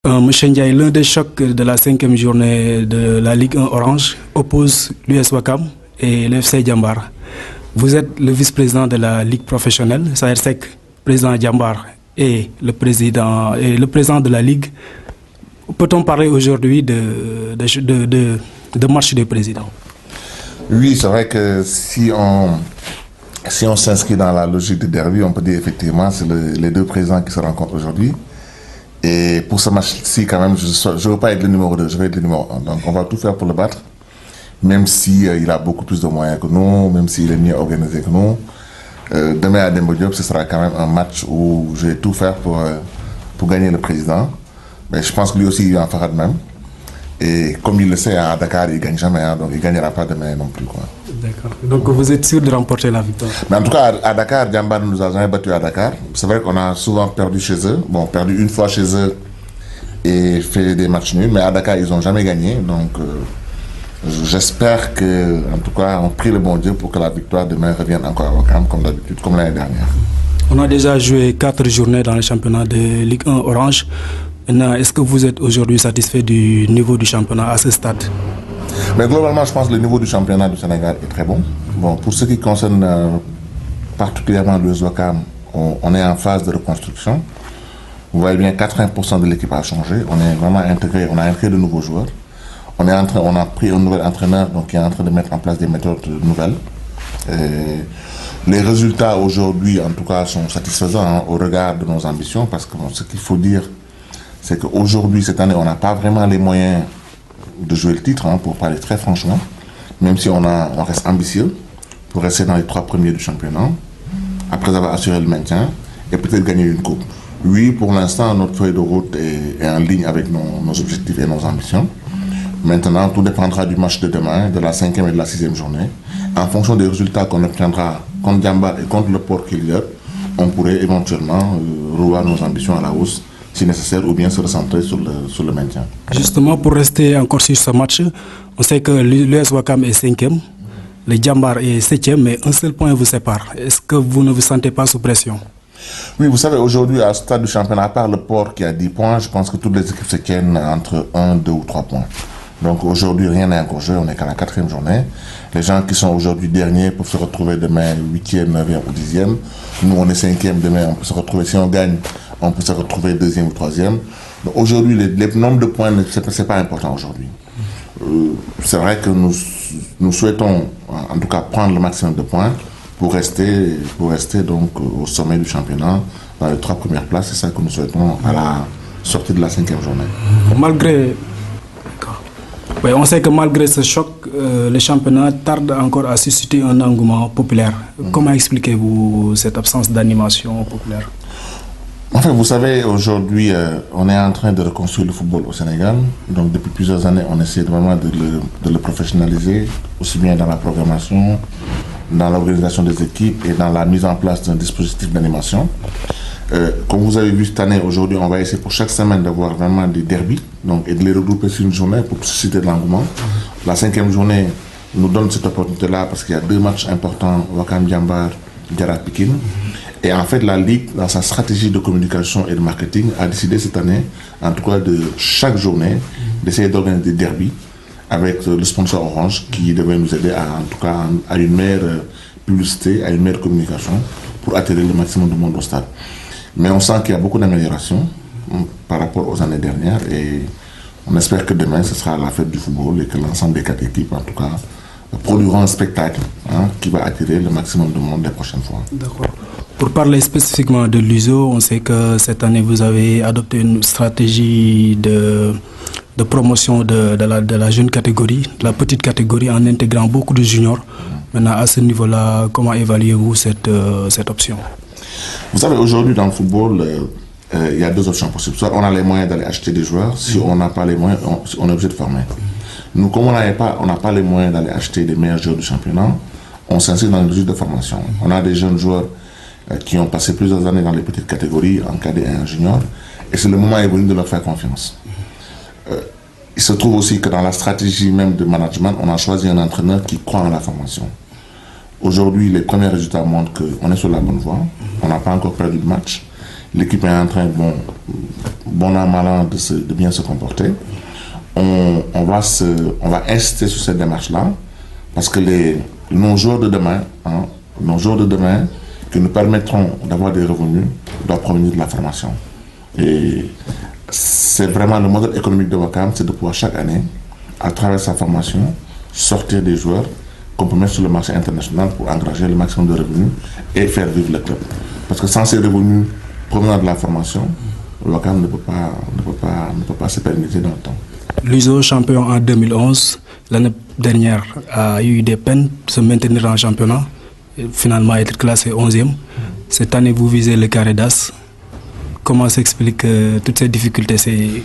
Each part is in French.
Monsieur Ndiaye, l'un des chocs de la cinquième journée de la Ligue 1 Orange oppose l'US Ouakam et l'FC Djambar. Vous êtes le vice-président de la Ligue professionnelle, Saher Seck, président Djambar et le président de la Ligue. Peut-on parler aujourd'hui de match des présidents? Oui, c'est vrai que si on s'inscrit dans la logique de derby, on peut dire effectivement c'est les deux présidents qui se rencontrent aujourd'hui. Et pour ce match-ci, quand même, je ne veux pas être le numéro 2, je vais être le numéro 1. Donc on va tout faire pour le battre, même s'il a beaucoup plus de moyens que nous, même s'il est mieux organisé que nous. Demain à Demba Diop, ce sera quand même un match où je vais tout faire pour gagner le président. Mais je pense que lui aussi, il en fera de même. Et comme il le sait, à Dakar, il ne gagne jamais, donc il ne gagnera pas demain non plus. D'accord. Donc vous êtes sûr de remporter la victoire? Mais en tout cas, à Dakar, Djambar ne nous a jamais battus à Dakar. C'est vrai qu'on a souvent perdu chez eux. Bon, perdu une fois chez eux et fait des matchs nuls. Mais à Dakar, ils n'ont jamais gagné. Donc j'espère que, en tout cas, on prie le bon Dieu pour que la victoire demain revienne encore à Ouakam, comme d'habitude, comme l'année dernière. On a déjà joué 4 journées dans le championnat de Ligue 1 Orange. Maintenant, est-ce que vous êtes aujourd'hui satisfait du niveau du championnat à ce stade? Mais globalement, je pense que le niveau du championnat du Sénégal est très bon. Bon, pour ce qui concerne particulièrement le Ouakam, on est en phase de reconstruction. Vous voyez bien, 80% de l'équipe a changé. On est vraiment intégré, on a intégré de nouveaux joueurs. On a pris un nouvel entraîneur donc, qui est en train de mettre en place des méthodes nouvelles. Et les résultats aujourd'hui, en tout cas, sont satisfaisants au regard de nos ambitions parce que ce qu'il faut dire, c'est qu'aujourd'hui, cette année, on n'a pas vraiment les moyens de jouer le titre, pour parler très franchement, même si on reste ambitieux pour rester dans les 3 premiers du championnat, après avoir assuré le maintien et peut-être gagner une coupe. Oui, pour l'instant, notre feuille de route est en ligne avec nos objectifs et nos ambitions. Maintenant, tout dépendra du match de demain, de la 5e et de la 6e journée. En fonction des résultats qu'on obtiendra contre Djambar et contre le Port Killer, on pourrait éventuellement revoir nos ambitions à la hausse si nécessaire, ou bien se recentrer sur le maintien. Justement, pour rester encore sur ce match, on sait que l'US Ouakam est 5e, le Djambar est 7e, mais un seul point vous sépare. Est-ce que vous ne vous sentez pas sous pression? Oui, vous savez, aujourd'hui, à ce stade du championnat, à part le Port qui a 10 points, je pense que toutes les équipes se tiennent entre 1, 2 ou 3 points. Donc aujourd'hui, rien n'est encore joué, on n'est qu'à la 4e journée. Les gens qui sont aujourd'hui derniers peuvent se retrouver demain 8e, 9e ou 10e. Nous, on est 5e, demain, on peut se retrouver, si on gagne, on peut se retrouver 2e ou 3e. Donc aujourd'hui, le nombre de points, ce n'est pas important aujourd'hui. C'est vrai que nous souhaitons, en tout cas, prendre le maximum de points pour rester donc au sommet du championnat, dans les 3 premières places. C'est ça que nous souhaitons à la sortie de la 5e journée. Oui, on sait que malgré ce choc, le championnat tarde encore à susciter un engouement populaire. Comment expliquez-vous cette absence d'animation populaire? Enfin, vous savez, aujourd'hui, on est en train de reconstruire le football au Sénégal. Donc, depuis plusieurs années, on essaie vraiment de le professionnaliser, aussi bien dans la programmation, dans l'organisation des équipes et dans la mise en place d'un dispositif d'animation. Comme vous avez vu cette année, aujourd'hui, on va essayer pour chaque semaine d'avoir vraiment des derbies, donc, et de les regrouper sur une journée pour susciter de l'engouement. La 5e journée nous donne cette opportunité-là parce qu'il y a 2 matchs importants, Ouakam Djambar, Djara Pikine. Et en fait, la Ligue, dans sa stratégie de communication et de marketing, a décidé cette année, en tout cas de chaque journée, d'essayer d'organiser des derbies avec le sponsor Orange qui devait nous aider en tout cas à une meilleure publicité, à une meilleure communication pour attirer le maximum de monde au stade. Mais on sent qu'il y a beaucoup d'améliorations par rapport aux années dernières et on espère que demain ce sera la fête du football et que l'ensemble des 4 équipes en tout cas produiront un spectacle qui va attirer le maximum de monde les prochaines fois. D'accord. Pour parler spécifiquement de l'USO, on sait que cette année vous avez adopté une stratégie de promotion de la jeune catégorie, de la petite catégorie en intégrant beaucoup de juniors. Maintenant à ce niveau-là, comment évaluez-vous cette option? Vous savez, aujourd'hui dans le football, il y a 2 options possibles. Soit on a les moyens d'aller acheter des joueurs, si on n'a pas les moyens, on est obligé de former. Nous, comme on n'a pas les moyens d'aller acheter des meilleurs joueurs du championnat, on s'inscrit dans une logique de formation. On a des jeunes joueurs qui ont passé plusieurs années dans les petites catégories, en cadet et en junior, et c'est le moment est venu de leur faire confiance. Il se trouve aussi que dans la stratégie même de management, on a choisi un entraîneur qui croit en la formation. Aujourd'hui, les premiers résultats montrent qu'on est sur la bonne voie. On n'a pas encore perdu de match. L'équipe est en train, bon an, mal an, de bien se comporter. On va insister sur cette démarche-là, parce que nos joueurs de demain, qui nous permettront d'avoir des revenus, doivent provenir de la formation. Et c'est vraiment le modèle économique de Ouakam, c'est de pouvoir chaque année, à travers sa formation, sortir des joueurs qu'on peut mettre sur le marché international pour engager le maximum de revenus et faire vivre le club. Parce que sans ces revenus provenant de la formation, Ouakam ne peut pas se pérenniser dans le temps. L'USO champion en 2011, l'année dernière a eu des peines de se maintenir en championnat, et finalement être classé 11e. Cette année, vous visez le carré d'as. Comment s'explique toutes ces difficultés? C'est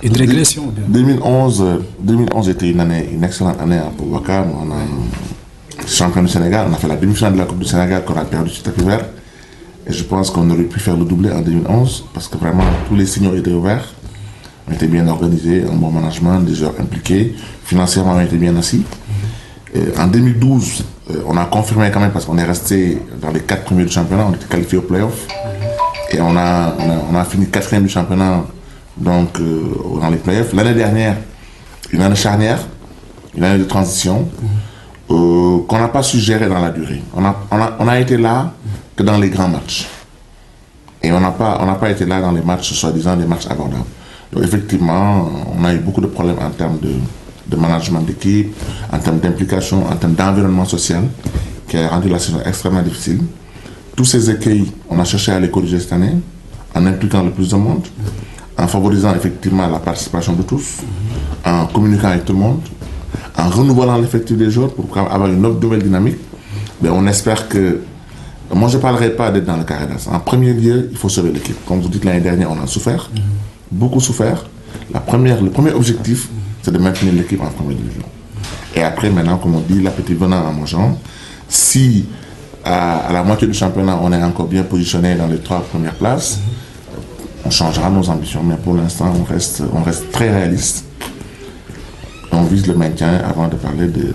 une régression. 2011 était une excellente année pour Ouakam. On a champion du Sénégal, on a fait la demi-finale de la Coupe du Sénégal qu'on a perdu sur tapis vert. Et je pense qu'on aurait pu faire le doublé en 2011 parce que vraiment tous les signaux étaient ouverts. On était bien organisé, un bon management, des joueurs impliqués, financièrement on était bien assis. En 2012, on a confirmé quand même parce qu'on est resté dans les 4 premiers du championnat, on était qualifié au play-off. Et on a fini 4e du championnat donc, dans les play-offs. L'année dernière, une année charnière, une année de transition qu'on n'a pas su gérer dans la durée. On a été là que dans les grands matchs. Et on n'a pas été là dans les matchs, soi-disant des matchs abordables. Donc effectivement, on a eu beaucoup de problèmes en termes de management d'équipe, en termes d'implication, en termes d'environnement social, qui a rendu la saison extrêmement difficile. Tous ces écueils, on a cherché à les corriger cette année, en impliquant le plus de monde, en favorisant effectivement la participation de tous, en communiquant avec tout le monde, en renouvelant l'effectif des joueurs pour avoir une nouvelle dynamique. Mais on espère que... Moi, je ne parlerai pas d'être dans le carré d'as. En premier lieu, il faut sauver l'équipe. Comme vous dites, l'année dernière, on a souffert, beaucoup souffert. Le premier objectif, c'est de maintenir l'équipe en première division. Et après, maintenant, comme on dit, l'appétit venant en mangeant, si à la moitié du championnat, on est encore bien positionné dans les 3 premières places, on changera nos ambitions. Mais pour l'instant, on reste très réaliste. On vise le maintien avant de parler de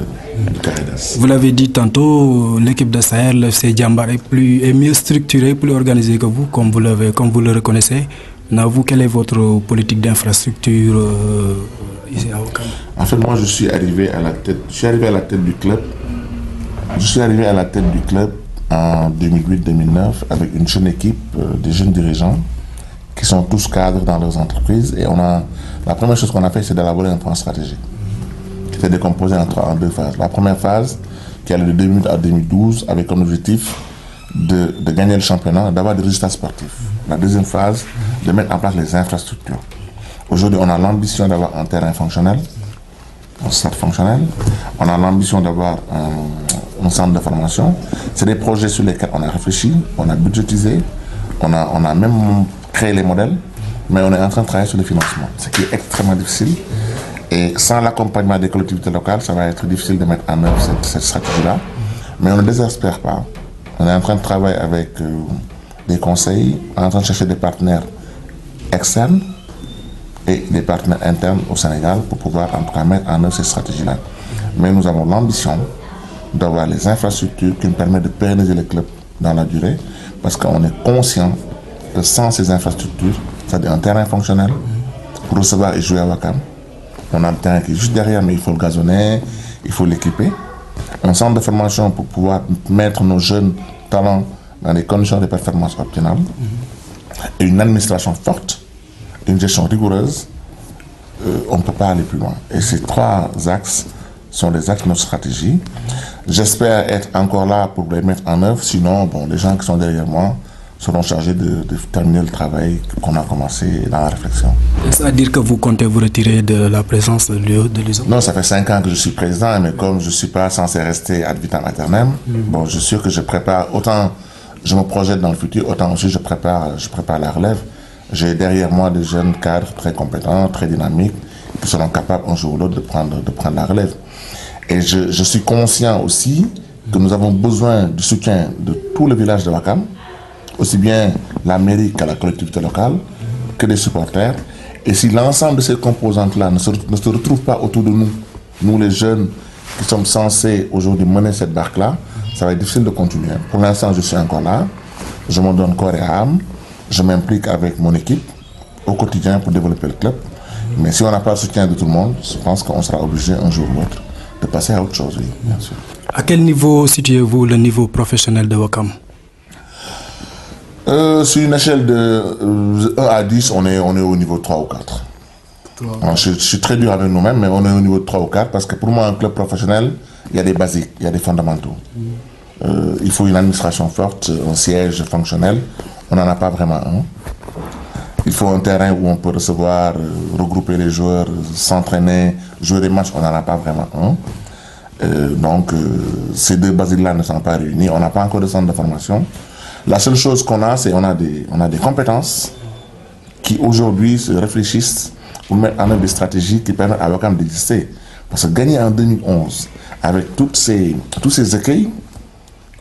carré d'as. Vous l'avez dit tantôt, l'équipe de Sahel, le FC Djambar, est mieux structurée, plus organisée que vous, comme vous le reconnaissez. Vous, quelle est votre politique d'infrastructure ici à Ouakam? En fait, moi, je suis arrivé à la tête du club. Je suis arrivé à la tête du club en 2008-2009 avec une jeune équipe de jeunes dirigeants qui sont tous cadres dans leurs entreprises. Et la première chose qu'on a fait, c'est d'élaborer un plan stratégique qui était décomposé en 2 phases. La première phase, qui allait de 2008 à 2012, avec comme objectif de gagner le championnat, d'avoir des résultats sportifs. La deuxième phase, de mettre en place les infrastructures. Aujourd'hui, on a l'ambition d'avoir un terrain fonctionnel, un stade fonctionnel. On a l'ambition d'avoir un centre de formation. C'est des projets sur lesquels on a réfléchi, on a budgétisé, on a même créé les modèles, mais on est en train de travailler sur le financement, ce qui est extrêmement difficile. Et sans l'accompagnement des collectivités locales, ça va être difficile de mettre en œuvre cette stratégie-là. Mais on ne désespère pas. On est en train de travailler avec des conseils, on est en train de chercher des partenaires externes et des partenaires internes au Sénégal pour pouvoir en tout cas mettre en œuvre cette stratégie-là. Mais nous avons l'ambition d'avoir les infrastructures qui nous permettent de pérenniser les clubs dans la durée, parce qu'on est conscient que sans ces infrastructures, c'est-à-dire un terrain fonctionnel pour recevoir et jouer à Ouakam, on a le terrain qui est juste derrière, mais il faut le gazonner, il faut l'équiper. Un centre de formation pour pouvoir mettre nos jeunes talents dans des conditions de performance optimales. Et une administration forte, une gestion rigoureuse, on ne peut pas aller plus loin. Et ces 3 axes sont des axes de notre stratégie. J'espère être encore là pour les mettre en œuvre, sinon les gens qui sont derrière moi seront chargés de terminer le travail qu'on a commencé dans la réflexion. Est-ce à dire que vous comptez vous retirer de la présence de l'USO? Non, ça fait 5 ans que je suis président, mais comme je ne suis pas censé rester ad vitam aeternam, je suis sûr que je prépare, autant je me projette dans le futur, autant aussi je prépare la relève. J'ai derrière moi des jeunes cadres très compétents, très dynamiques, qui seront capables un jour ou l'autre de prendre la relève. Et je suis conscient aussi que nous avons besoin du soutien de tout le village de Ouakam, aussi bien la mairie que la collectivité locale, que des supporters. Et si l'ensemble de ces composantes-là ne se retrouvent pas autour de nous, nous les jeunes qui sommes censés aujourd'hui mener cette barque-là, ça va être difficile de continuer. Pour l'instant, je suis encore là, je me donne corps et âme, je m'implique avec mon équipe au quotidien pour développer le club. Mais si on n'a pas le soutien de tout le monde, je pense qu'on sera obligé un jour ou l'autre de passer à autre chose, oui, bien sûr. À quel niveau situez-vous le niveau professionnel de Ouakam? Sur une échelle de 1 à 10, on est au niveau 3 ou 4. Alors, je suis très dur avec nous-mêmes, mais on est au niveau de 3 ou 4 parce que pour moi, un club professionnel, il y a des basiques, il y a des fondamentaux. Il faut une administration forte, un siège fonctionnel. On n'en a pas vraiment un. Il faut un terrain où on peut recevoir, regrouper les joueurs, s'entraîner, jouer des matchs. On n'en a pas vraiment un. Donc, ces deux basiques-là ne sont pas réunies. On n'a pas encore de centre de formation. La seule chose qu'on a, c'est qu'on a des compétences qui aujourd'hui se réfléchissent pour mettre en œuvre des stratégies qui permettent à Ouakam d'exister. Parce que gagner en 2011, avec tous ces écueils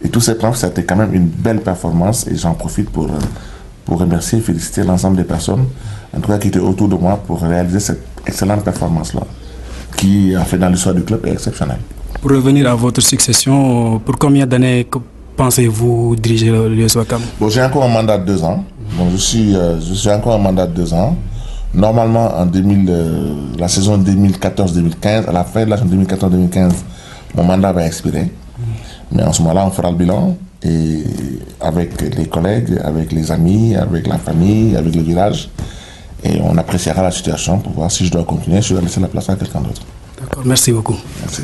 et tous ces plans, c'était quand même une belle performance et j'en profite pour remercier et féliciter l'ensemble des personnes, en tout cas qui étaient autour de moi pour réaliser cette excellente performance-là, qui, en fait, dans l'histoire du club, est exceptionnelle. Pour revenir à votre succession, pour combien d'années pensez-vous diriger l'US Ouakam? Bon, j'ai encore un mandat de 2 ans. Bon, je suis encore un mandat de 2 ans. Normalement, la saison 2014-2015, à la fin de la saison 2014-2015, mon mandat va expirer. Mais en ce moment-là, on fera le bilan et avec les collègues, avec les amis, avec la famille, avec le village. Et on appréciera la situation pour voir si je dois continuer, si je dois laisser la place à quelqu'un d'autre. D'accord, merci beaucoup. Merci.